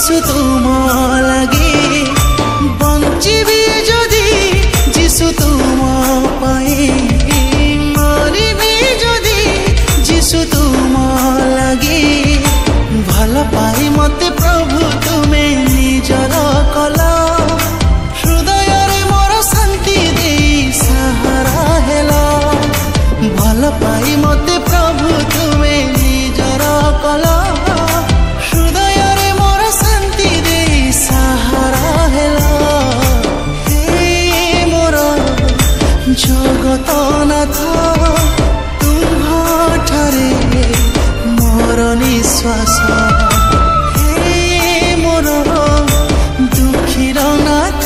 যিশু তুম লাগে বঞ্চিবি যদি যিশু তুম পাই মরিবি যদি যিশু তুম লাগে ভাল পাই মতে প্রভু তুমে নিজর কল হৃদয়রে মোর শান্তি দেই সাহারা হেল ভাল পাই মতে প্রভু তুমে নিজর কল হৃদয়রে মোর শান্তি দেই সাহারা হেল হে মোর জগতনাথ তুম্ভঠারে মোর নিশ্বাস হে মোর দুঃখীর নাথ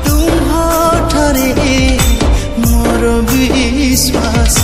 তুম্ভঠারে মোর বিশ্বাস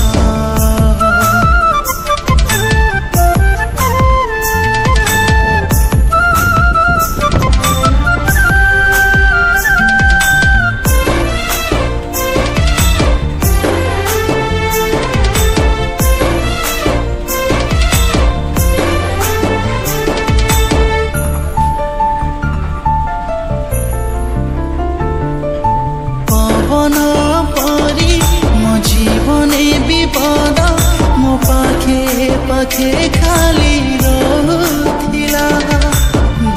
पाखे खाली रहुथिला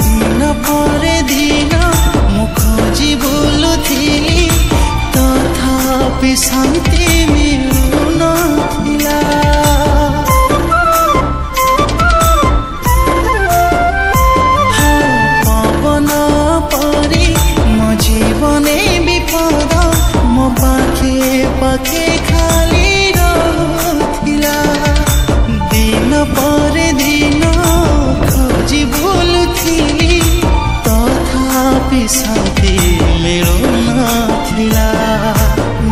दिन परे दिन मु खोजी बुलुथिली तथापि शांति मिलुनथिला पवन परी मो जीवने विपद मो पाखे पाखे खाली रहुथिला दिन परे दिन खोजी बुलुथिली तथापि शांति मिलुनथिला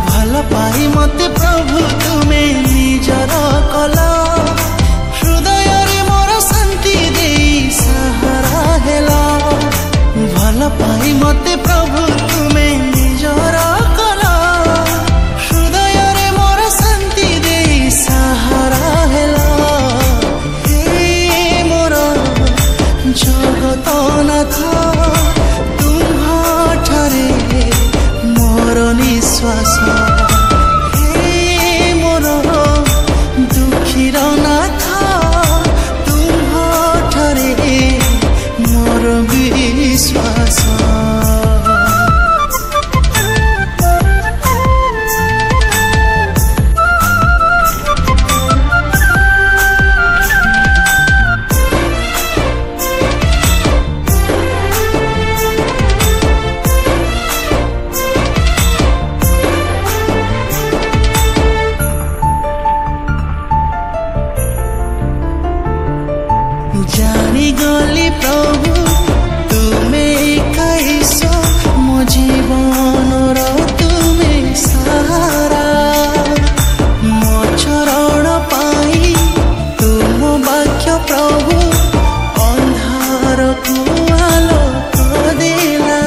भल पाई मते प्रभु तुमे निजर कल हृदयरे मोर शांति देई सहारा हेल भल पाई मते प्रभु तुमे निजर कल हृदयरे मोर शांति देई सहारा हेल जगतनाथ तुम्हारे मोर निश्वास हे मोर दुखीर नाथ तुम्हारे मोर विश्वास जानी गली प्रभु तुमे कैस मो जीवन तुमे सहारा मो चरण पाई तुम वाक्य प्रभु अंधार को आलोक देला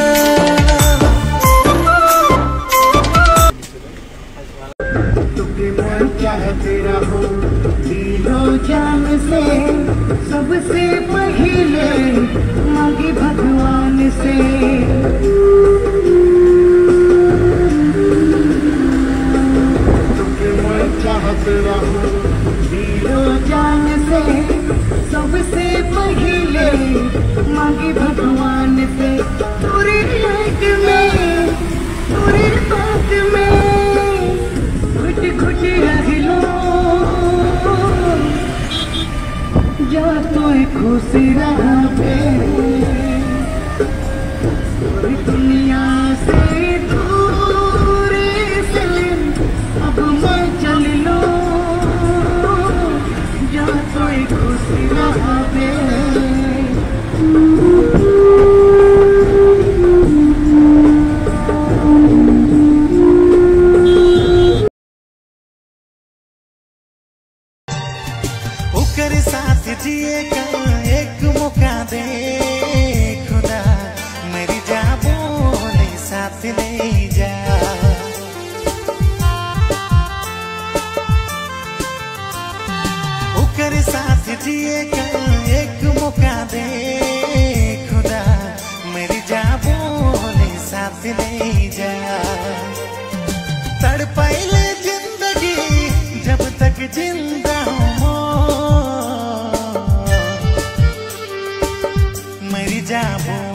तुझे मन चाहते रहो दिलो जान से सबसे पहले मांगी भगवान से तुझे मैं चाहते रहो दिलो जान से सबसे पहले मांगी भगवान से पूरी लाइट में पूरी बात में खुट खुट रह लो जा तो खुशी रहे दुनिया से दूर से अब मैं चल लो जा तो खुशी रहे ओकर साथ जिए का एक मौका दे खुदा मेरी जाबो ले साथ ले जा ओकर साथ जिए का एक मौका दे जा